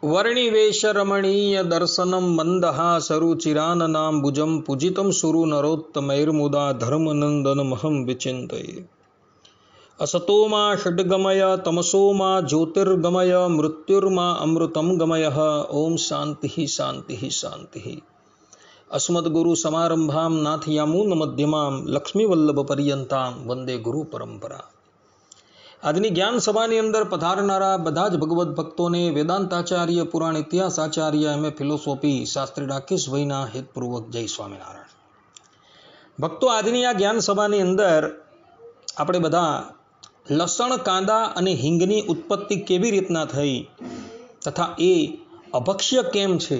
वर्णिवेशरमणीय दर्शनं मन्दहासरुचिराननाम्बुजं पूजितं सुरु नरोत्तमैर्मुदा धर्मनन्दनमहं विचिन्तये। असतो मा षड्गमय तमसो मा ज्योतिर्गमय मृत्युर्मा अमृतं गमय। ओम शांति शांति शांति। अस्मद्गुरु समारंभां नाथयामून मध्यमां लक्ष्मीवल्लभ पर्यंतां वंदे गुरु परंपरा। આજની જ્ઞાન સભાની અંદર પધારનારા બધા જ ભગવદ્ ભક્તોને વેદાંતાચાર્ય પુરાણ ઇતિહાસાચાર્ય એમએ ફિલોસોફી શાસ્ત્રી રાકેશભાઈના હિતપૂર્વક જય સ્વામિનારાયણ। ભક્તો, આજની આ જ્ઞાન સભાની અંદર આપણે બધા લસણ, કાંદા અને હિંગની ઉત્પત્તિ કેવી રીતના થઈ તથા એ અભક્ષ્ય કેમ છે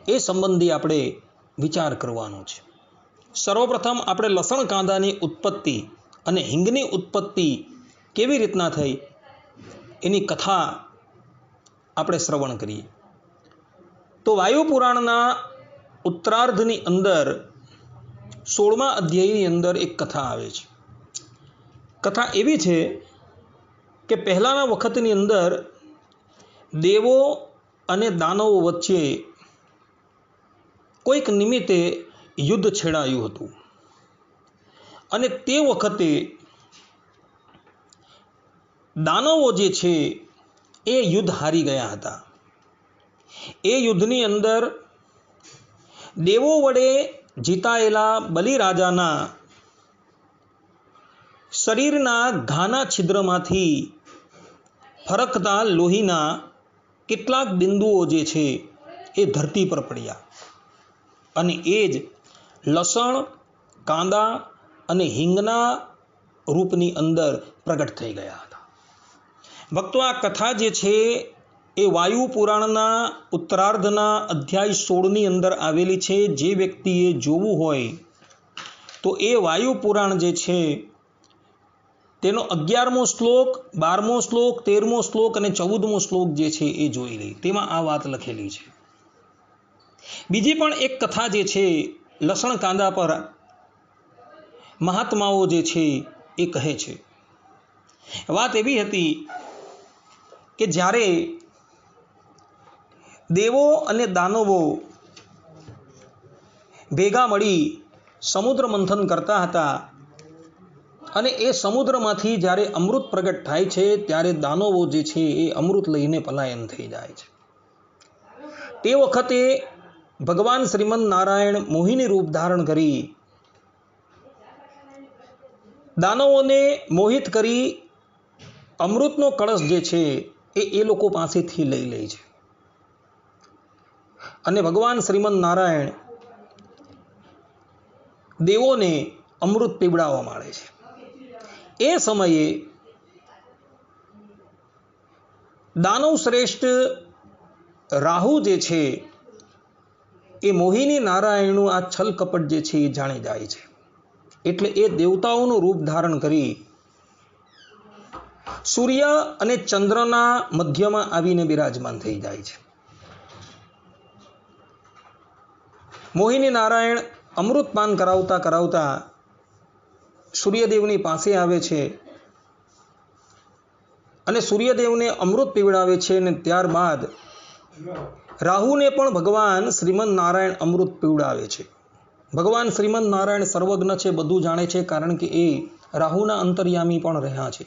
એ સંબંધી આપણે વિચાર કરવાનો છે। સર્વપ્રથમ આપણે લસણ કાંદાની ઉત્પત્તિ અને હિંગની ઉત્પત્તિ કેવી રીતના થઈ એની કથા આપણે શ્રવણ કરીએ તો વાયુ પુરાણના ઉત્તરાર્ધની અંદર 16મા અધ્યાયની અંદર એક કથા આવે છે। કથા એવી છે કે પહેલાના વખતની અંદર દેવો અને દાનવો વચ્ચે કોઈક નિમિત્તે યુદ્ધ છેડાયું હતું અને તે વખતે દાનવો જે છે એ યુદ્ધ હારી ગયા હતા। એ યુદ્ધની અંદર દેવો વડે જીતાયેલા બલિરાજાના શરીરના ઘાના છિદ્રમાંથી ફરકતા લોહીના કેટલાક બિંદુઓ જે છે એ ધરતી પર પડ્યા અને એ જ લસણ, કાંદા અને હિંગના રૂપની અંદર પ્રગટ થઈ ગયા હતા। ભક્તો, આ કથા જે છે એ વાયુ પુરાણના ઉત્તરાર્ધના અધ્યાય 16ની અંદર આવેલી છે। જે વ્યક્તિએ જોવું હોય તો એ વાયુ પુરાણ જે છે તેનો 11મો શ્લોક, 12મો શ્લોક, 13મો શ્લોક અને 14મો શ્લોક જે છે એ જોઈ લે। તેમાં આ વાત લખેલી છે। બીજી પણ એક કથા જે છે લસણ કાંદા પર મહાત્માઓ જે છે એ કહે છે। વાત એવી હતી કે જ્યારે દેવો અને દાનવો ભેગા મળી સમુદ્ર મંથન કરતા હતા અને એ સમુદ્રમાંથી જ્યારે અમૃત પ્રગટ થાય છે ત્યારે દાનવો જે છે એ અમૃત લઈને પલાયન થઈ જાય છે। તે વખતે ભગવાન શ્રીમદ નારાયણ મોહિની રૂપ ધારણ કરી દાનવોને મોહિત કરી અમૃતનો કળશ જે છે એ લોકો પાસેથી લઈ લે છે અને ભગવાન શ્રીમદ નારાયણ દેવોને અમૃત પીવડાવવા માંડે છે। એ સમયે દાનવ શ્રેષ્ઠ રાહુ જે છે એ મોહિની નારાયણનું આ છલ કપટ જે છે એ જાણી જાય છે। એટલે એ દેવતાઓનું રૂપ ધારણ કરી સૂર્ય અને ચંદ્રના મધ્યમાં આવીને બિરાજમાન થઈ જાય છે। મોહિની નારાયણ અમૃતપાન કરાવતા કરાવતા સૂર્યદેવની પાસે આવે છે અને સૂર્યદેવને અમૃત પીવડાવે છે અને ત્યારબાદ રાહુને પણ ભગવાન શ્રીમદ નારાયણ અમૃત પીવડાવે છે। ભગવાન શ્રીમદ નારાયણ સર્વજ્ઞ છે, બધું જાણે છે, કારણ કે એ રાહુના અંતર્યામી પણ રહ્યા છે।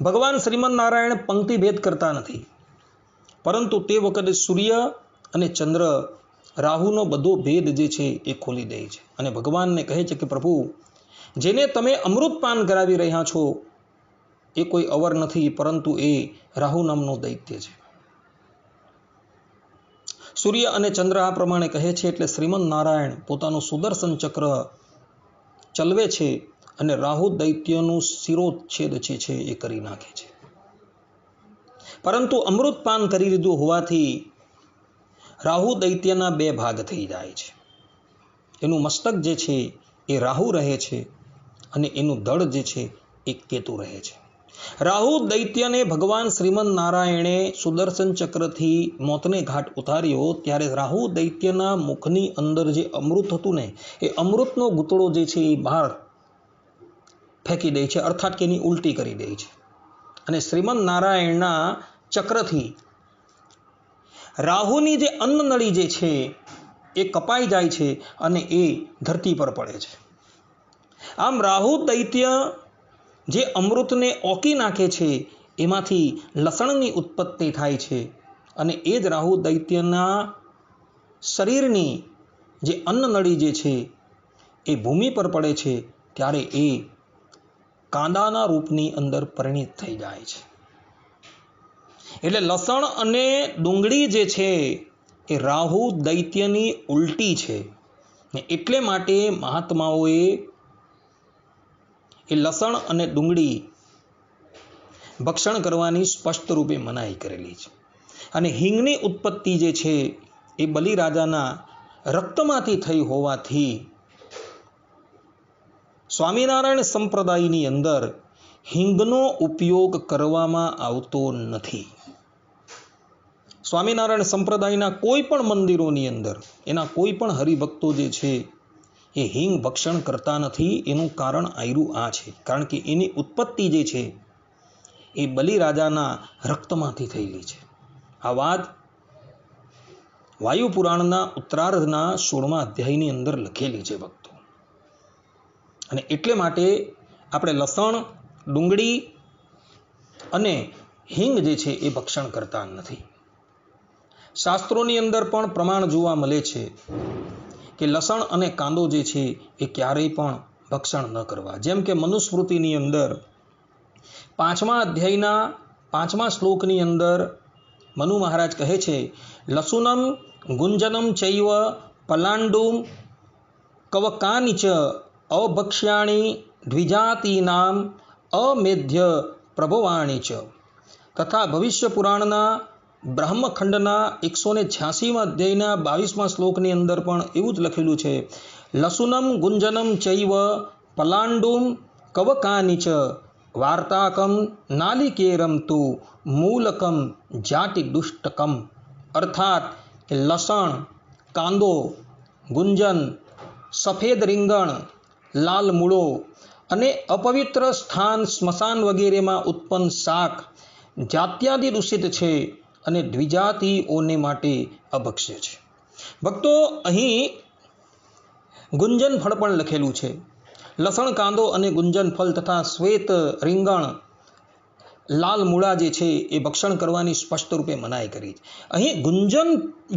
ભગવાન શ્રીમદ નારાયણ પંક્તિ ભેદ કરતા નથી, પરંતુ તે વખતે સૂર્ય અને ચંદ્ર રાહુનો બધો ભેદ જે છે એ ખોલી દે છે અને ભગવાનને કહે છે કે પ્રભુ, જેને તમે અમૃતપાન કરાવી રહ્યા છો એ કોઈ અવર નથી, પરંતુ એ રાહુ નામનો દૈત્ય છે। સૂર્ય અને ચંદ્ર આ પ્રમાણે કહે છે એટલે શ્રીમદ નારાયણ પોતાનું સુદર્શન ચક્ર ચલવે છે અને રાહુ દૈત્યનું શિરોચ્છેદ જે છે એ કરી નાખે છે। પરંતુ અમૃતપાન કરી લીધું હોવાથી રાહુ દૈત્યના 2 ભાગ થઈ જાય છે। એનું મસ્તક જે છે એ રાહુ રહે છે અને એનું ધડ જે છે એ કેતુ રહે છે। રાહુ દૈત્યને ભગવાન શ્રીમદ નારાયણે સુદર્શન ચક્રથી મોતને ઘાટ ઉતાર્યો ત્યારે રાહુ દૈત્યના મુખની અંદર જે અમૃત હતું ને એ અમૃતનો ગુતળો જે છે એ બહાર ફેંકી દે છે, અર્થાત કે એની ઉલટી કરી દે છે અને શ્રીમદ નારાયણના ચક્રથી રાહુની જે અન્નનળી જે છે એ કપાઈ જાય છે અને એ ધરતી પર પડે છે. આમ રાહુ દૈત્ય જે અમૃતને ઓકી નાખે છે એમાંથી લસણની ઉત્પત્તિ થાય છે અને એ જ રાહુ દૈત્યના શરીરની જે અન્નનળી જે છે એ ભૂમિ પર પડે છે ત્યારે એ કાંદાના રૂપની અંદર પરિણિત થઈ જાય છે. એટલે લસણ અને ડુંગળી જે છે એ રાહુ દૈત્યની ઉલટી છે. એટલે માટે મહાત્માઓએ એ લસણ અને ડુંગળી ભક્ષણ કરવાની સ્પષ્ટ રૂપે મનાઈ કરેલી છે. અને હિંગની ઉત્પત્તિ જે છે એ બલિરાજાના રક્તમાંથી થઈ હોવાથી સ્વામિનારાયણ સંપ્રદાયની અંદર હિંગનો ઉપયોગ કરવામાં આવતો નથી. સ્વામિનારાયણ સંપ્રદાયના કોઈ પણ મંદિરોની અંદર એના કોઈ પણ હરિભક્તો જે છે એ હિંગ ભક્ષણ કરતા નથી. એનું કારણ આયરું આ છે, કારણ કે એની ઉત્પત્તિ જે છે એ બલિરાજાના રક્તમાંથી થયેલી છે. આ વાત વાયુ પુરાણના ઉત્તરાર્ધના 16મા અધ્યાયની અંદર લખેલી છે ભક્તો. અને એટલે માટે આપણે લસણ, ડુંગળી અને હિંગ જે છે એ ભક્ષણ કરતા નથી. શાસ્ત્રોની અંદર પણ પ્રમાણ જોવા મળે છે કે લસણ અને કાંદો જે છે એ ક્યારેય પણ ભક્ષણ ન કરવા. જેમ કે મનુસ્મૃતિની અંદર 5મા અધ્યાયના 5મા શ્લોકની અંદર મનુ મહારાજ કહે છે, લસુનમ ગુંજનમ ચૈવ પલાંડુમ કવકાનિચ અભક્ષ્યાણી દ્વિજાતીનામ અમેધ્ય પ્રભવાણી ચ. તથા ભવિષ્ય પુરાણના બ્રહ્મખંડના 186મા અધ્યાયના 22મા શ્લોકની અંદર પણ એવું જ લખેલું છે, લસુનમ ગુંજનમ ચૈવ પલાંડુમ કવકાનિચ વાર્તાકમ નાલિકેરમ તુ મૂલકમ જાતિ દુષ્ટકમ. અર્થાત કે લસણ, કાંદો, ગુંજન, સફેદ રીંગણ, લાલ મૂળો અને અપવિત્ર સ્થાન સ્મશાન વગેરેમાં ઉત્પન્ન શાક જાત્યાદિ દૂષિત છે અને દ્વિજાતિઓને માટે અભક્ષ્ય છે. ભક્તો, અહીં ગુંજન ફળ પણ લખેલું છે. લસણ, કાંદો અને ગુંજન ફળ તથા શ્વેત રીંગણ, લાલ મૂળા જે છે એ ભક્ષણ કરવાની સ્પષ્ટ રૂપે મનાઈ કરી છે. અહીં ગુંજન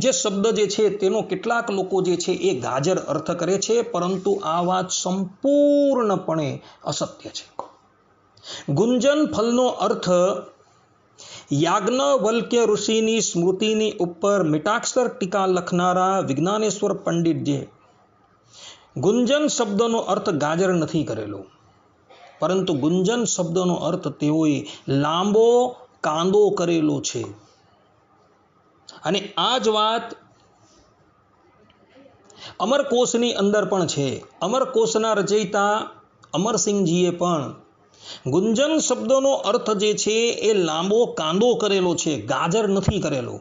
જે શબ્દ જે છે તેનો કેટલાક લોકો જે છે એ ગાજર અર્થ કરે છે, પરંતુ આ વાત સંપૂર્ણપણે અસત્ય છે. ગુંજન ફળનો અર્થ યાજ્ઞવલ્ક્ય ઋષિની સ્મૃતિની ઉપર મીટાક્ષર ટીકા લખનારા વિજ્ઞાનેશ્વર પંડિતજીએ ગુંજન શબ્દનો અર્થ ગાજર નથી કરેલો, પરંતુ ગુંજન શબ્દનો અર્થ તેઓએ લાંબો કાંદો કરેલો છે. અને આ જ વાત અમરકોશની અંદર પણ છે. અમરકોશના રચયિતા અમરસિંહજીએ પણ ગુંજન શબ્દનો અર્થ જે છે એ લાંબો કાંદો કરેલો છે, ગાજર નથી કરેલો.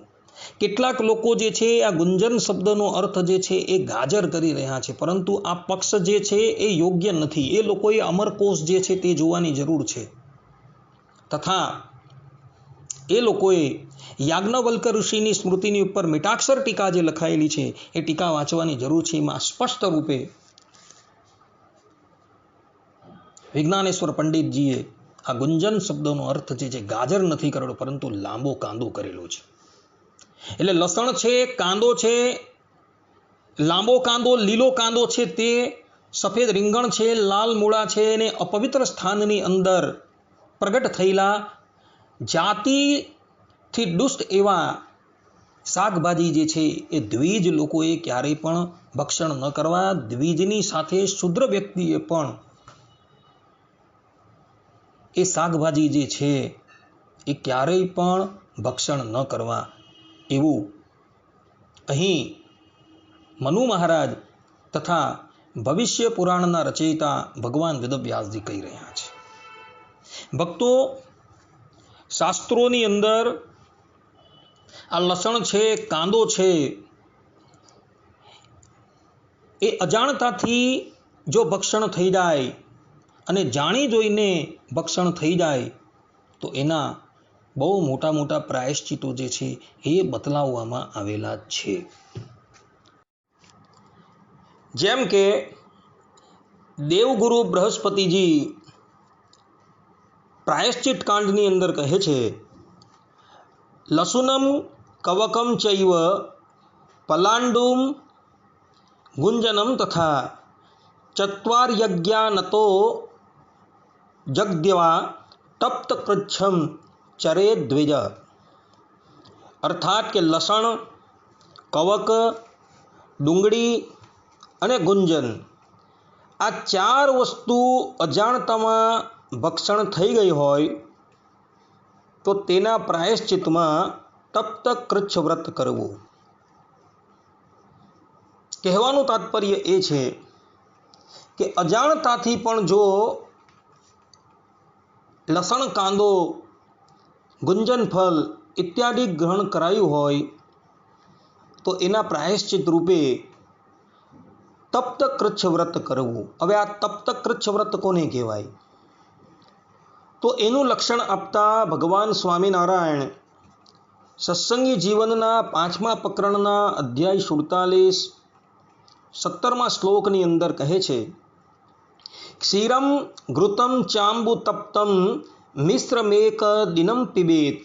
કેટલાક લોકો જે છે આ ગુંજન શબ્દનો અર્થ જે છે એ ગાજર કરી રહ્યા છે, પરંતુ આ પક્ષ જે છે એ યોગ્ય નથી. એ લોકોએ અમરકોશ જે છે તે જોવાની જરૂર છે. તથા એ લોકોએ યાજ્ઞવલ્ક્ય ઋષિની સ્મૃતિની ઉપર મીટાક્ષર ટીકા જે લખાયેલી છે એ ટીકા વાંચવાની જરૂર છે. એમાં સ્પષ્ટ રૂપે વિજ્ઞાનેશ્વર પંડિતજીએ આ ગુંજન શબ્દનો અર્થ જે છે ગાજર નથી કરેલો, પરંતુ લાંબો કાંદો કરેલો છે. એટલે લસણ છે, કાંદો છે, લાંબો કાંદો, લીલો કાંદો છે, તે સફેદ રીંગણ છે, લાલ મૂળા છે, અને અપવિત્ર સ્થાનની અંદર પ્રગટ થયેલા જાતિથી દુષ્ટ એવા શાકભાજી જે છે એ દ્વિજ લોકોએ ક્યારેય પણ ભક્ષણ ન કરવા. દ્વિજની સાથે શુદ્ર વ્યક્તિએ પણ એ શાકભાજી જે છે એ ક્યારેય પણ ભક્ષણ ન કરવા, એવું અહીં મનુ મહારાજ તથા ભવિષ્ય પુરાણના રચયિતા ભગવાન વેદવ્યાસજી કહી રહ્યા છે. ભક્તો, શાસ્ત્રોની અંદર આ લસણ છે, કાંદો છે, એ અજાણતાથી જો ભક્ષણ થઈ જાય અને જાણી જોઈને ભક્ષણ થઈ જાય તો એના બહુ મોટા મોટા પ્રાયશ્ચિતો જે છે એ બતલાવવામાં આવેલા છે. જેમ કે દેવગુરુ બૃહસ્પતિજી પ્રાયશ્ચિત કાંડની અંદર કહે છે, લસુનમ કવકમ ચૈવ પલાંડુમ ગુંજનમ તથા ચત્વાર યજ્ઞાનતો જગ્દ્યવા તપ્ત કૃચ્છમ ચરે દ્વિજ. અર્થાત કે લસણ, કવક, ડુંગળી અને ગુંજન આ 4 વસ્તુ અજાણતામાં ભક્ષણ થઈ ગઈ હોય તો તેના પ્રાયશ્ચિતમાં તપ્ત કૃચ્છ વ્રત કરવું. કહેવાનું તાત્પર્ય એ છે કે અજાણતાથી પણ જો લસણ, કાંદો, ગુંજન ફળ ઇત્યાદિ ગ્રહણ કરાયું હોય તો એના પ્રાયશ્ચિત રૂપે તપ્ત કૃચ્છ વ્રત કરવું. હવે આ તપ્ત કૃચ્છ વ્રત કોને કહેવાય? તો એનું લક્ષણ આપતા ભગવાન સ્વામિનારાયણ સત્સંગી જીવનના 5મા પ્રકરણના અધ્યાય 47 17મા શ્લોકની અંદર કહે છે, ક્ષીરમ ઘૃતમ ચાંબુ તપ્તમ મિશ્રમેક દિનમ પિબેત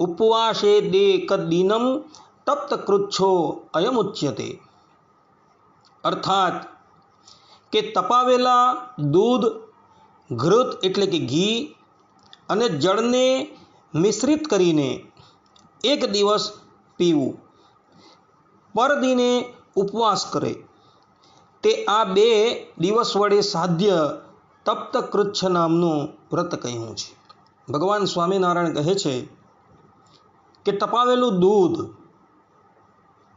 ઉપવાસે દેક દિનમ તપ્ત કૃચ્છો અયમુચ્યતે. અર્થાત કે તપાવેલા દૂધ, ઘૃત એટલે કે ઘી અને જળને મિશ્રિત કરીને 1 દિવસ પીવું, પરદિને ઉપવાસ કરે, તે આ 2 દિવસ વડે સાધ્ય તપ્ત કૃચ્છ નામનું વ્રત કહ્યું છે. ભગવાન સ્વામિનારાયણ કહે છે કે તપાવેલું દૂધ,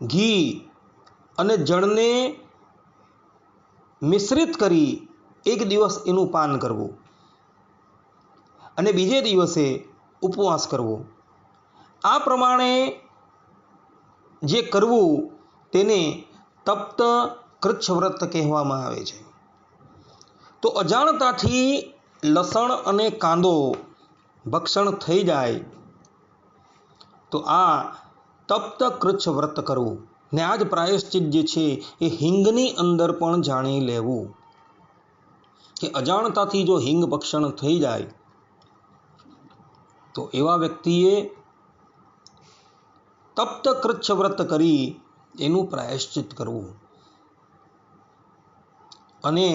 ઘી અને જળને મિશ્રિત કરી 1 દિવસ એનું પાન કરવું અને બીજે દિવસે ઉપવાસ કરવો. આ પ્રમાણે જે કરવું તેને તપ્ત કૃચ્છ વ્રત કહેવામાં આવે છે. તો અજાણતાથી લસણ અને કાંદો ભક્ષણ થઈ જાય તો આ તપ્ત કૃચ્છ વ્રત કરવું. ને આ જ પ્રાયશ્ચિત જે છે એ હિંગની અંદર પણ જાણી લેવું કે અજાણતાથી જો હિંગ ભક્ષણ થઈ જાય તો એવા વ્યક્તિએ તપ્ત કૃચ્છ વ્રત કરી એનું પ્રાયશ્ચિત કરવું. અને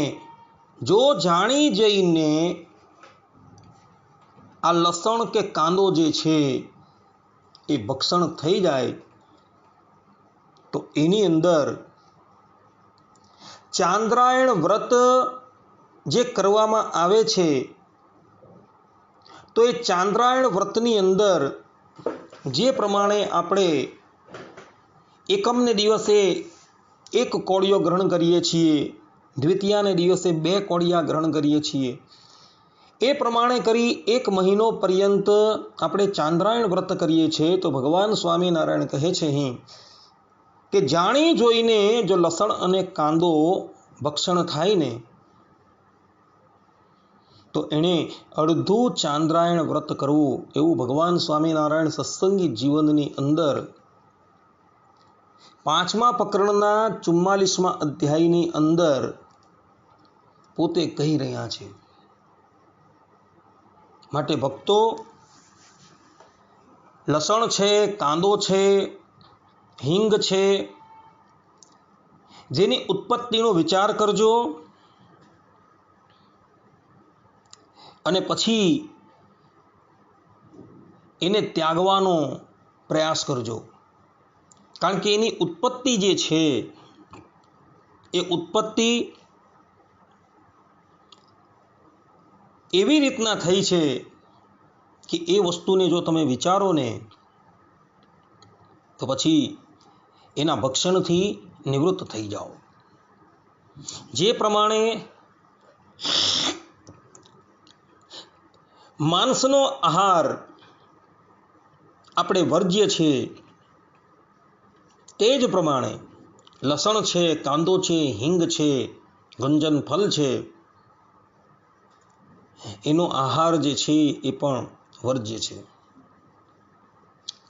જો જાણી જઈને આ લસણ કે કાંદો જે છે એ ભક્ષણ થઈ જાય તો એની અંદર ચાંદ્રાયણ વ્રત જે કરવામાં આવે છે તો એ ચાંદ્રાયણ વ્રતની અંદર જે પ્રમાણે આપણે એકમને દિવસે 1 કોળિયો ગ્રહણ કરીએ છીએ, દ્વિતીયાને દિવસે 2 કોળિયા ગ્રહણ કરીએ છીએ, એ પ્રમાણે કરી 1 મહિનો પર્યંત આપણે ચાંદ્રાયણ વ્રત કરીએ છીએ. તો ભગવાન સ્વામિનારાયણ કહે છે અહીં કે જાણી જોઈને જો લસણ અને કાંદો ભક્ષણ થાય ને તો એણે અડધું ચાંદ્રાયણ વ્રત કરવું. એવું ભગવાન સ્વામિનારાયણ સત્સંગી જીવનની અંદર 5મા પ્રકરણના 44મા અધ્યાયની અંદર પોતે કહી રહ્યા છે. માટે ભક્તો, લસણ છે, કાંદો છે, હિંગ છે, જેની ઉત્પત્તિનો વિચાર કરજો અને પછી એને ત્યાગવાનો પ્રયાસ કરજો. કારણ કે એની ઉત્પત્તિ જે છે એ ઉત્પત્તિ એવી રીતના થઈ છે કે એ વસ્તુને જો તમે વિચારો ને તો પછી એના ભક્ષણથી નિવૃત્ત થઈ જાઓ. જે પ્રમાણે માંસનો આહાર આપણે વર્જ્ય છે તે જ પ્રમાણે લસણ છે, કાંદો છે, હિંગ છે, ગુંજન ફળ છે, એનો આહાર જે છે એ પણ વર્જ્ય છે.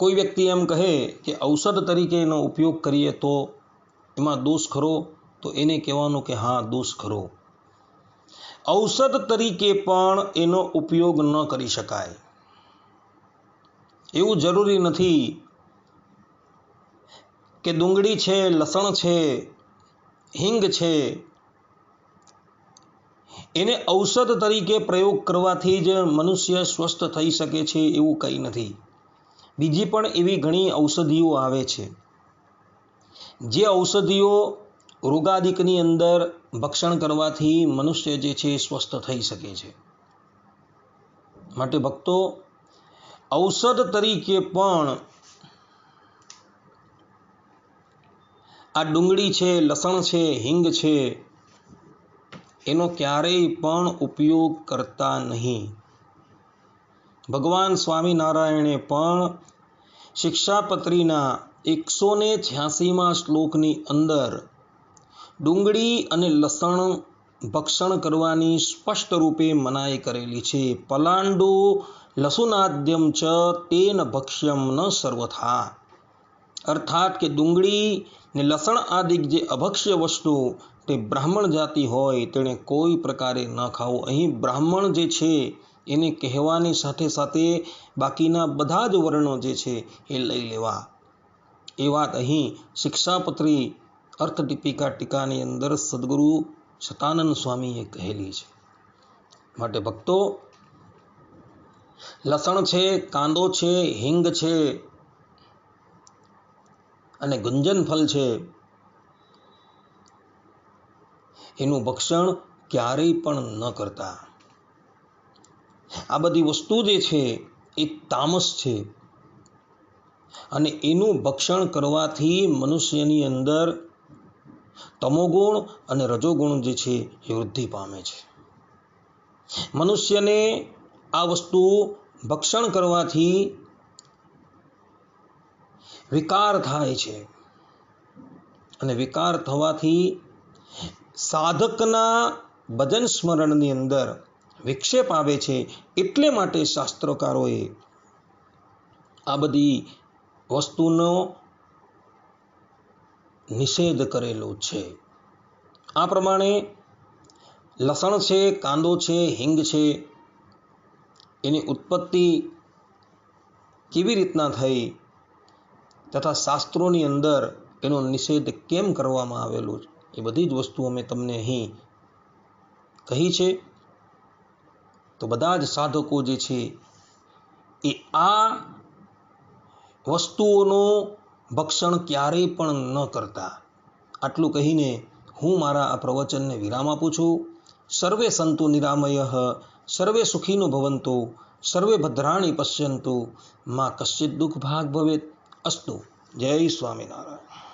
કોઈ વ્યક્તિ એમ કહે કે ઔષધ તરીકે એનો ઉપયોગ કરીએ તો એમાં દોષ ખરો, તો એને કહેવાનું કે હા દોષ ખરો. ઔષધ તરીકે પણ એનો ઉપયોગ ન કરી શકાય. એવું જરૂરી નથી કે ડુંગળી છે, લસણ છે, હિંગ છે, એને ઔષધ તરીકે પ્રયોગ કરવાથી જ મનુષ્ય સ્વસ્થ થઈ શકે છે, એવું કંઈ નથી. બીજી પણ એવી ઘણી ઔષધિઓ આવે છે, જે ઔષધિઓ રોગાદિકની અંદર ભક્ષણ કરવાથી મનુષ્ય જે છે સ્વસ્થ થઈ શકે છે. માટે ભક્તો, ઔષધ તરીકે પણ આ ડુંગળી છે, લસણ છે, હિંગ છે, એનો ક્યારેય પણ ઉપયોગ કરતા નહીં. ભગવાન સ્વામિનારાયણે પણ શિક્ષાપત્રીના 186મા શ્લોકની અંદર ડુંગળી અને લસણ ભક્ષણ કરવાની સ્પષ્ટ રૂપે મનાઈ કરેલી છે. પલાંડુ લસુનાદ્યમ ચ તેન ભક્ષ્યમ ન સર્વથા. અર્થાત કે ડુંગળી ને લસણ આદિ જે અભક્ષ્ય વસ્તુ તે બ્રાહ્મણ જાતિ હોય તેણે કોઈ પ્રકારે ન ખાવું. અહીં બ્રાહ્મણ જે છે એને કહેવાની સાથે સાથે બાકીના બધા જ વર્ણો જે છે એ લઈ લેવા. એ વાત અહીં શિક્ષાપત્રી અર્થદીપિકા ટીકાની અંદર સદગુરુ સતાનંદ સ્વામીએ કહેલી છે. માટે ભક્તો, લસણ છે, કાંદો છે, હિંગ છે અને ગુંજન ફળ છે, એનું ભક્ષણ ક્યારેય પણ ન કરતા. આ બધી વસ્તુ જે છે એ તામસ છે અને એનું ભક્ષણ કરવાથી મનુષ્યની અંદર તમોગુણ અને રજોગુણ જે છે એ વૃદ્ધિ પામે છે. મનુષ્યને આ વસ્તુ ભક્ષણ કરવાથી વિકાર થાય છે અને વિકાર થવાથી સાધકના ભજન સ્મરણની અંદર વિક્ષેપ આવે છે. એટલે માટે શાસ્ત્રકારોએ આ બધી વસ્તુનો નિષેધ કરેલો છે. આ પ્રમાણે લસણ છે, કાંદો છે, હિંગ છે, એની ઉત્પત્તિ કેવી રીતના થઈ તથા શાસ્ત્રોની અંદર એનો નિષેધ કેમ કરવામાં આવેલો છે, એ બધી જ વસ્તુઓ મેં તમને અહીં કહી છે. તો બધા જ સાધકો જે છે એ આ વસ્તુઓનું ભક્ષણ ક્યારેય પણ ન કરતા. આટલું કહીને હું મારા આ પ્રવચનને વિરામ આપું છું. સર્વે સંતુ નિરામયઃ, સર્વે સુખીનો ભવન્તુ, સર્વે ભદ્રાણી પશ્યન્તુ, મા કશ્ચિત દુઃખ ભાગ ભવેત. અસ્તુ. જય સ્વામિનારાયણ.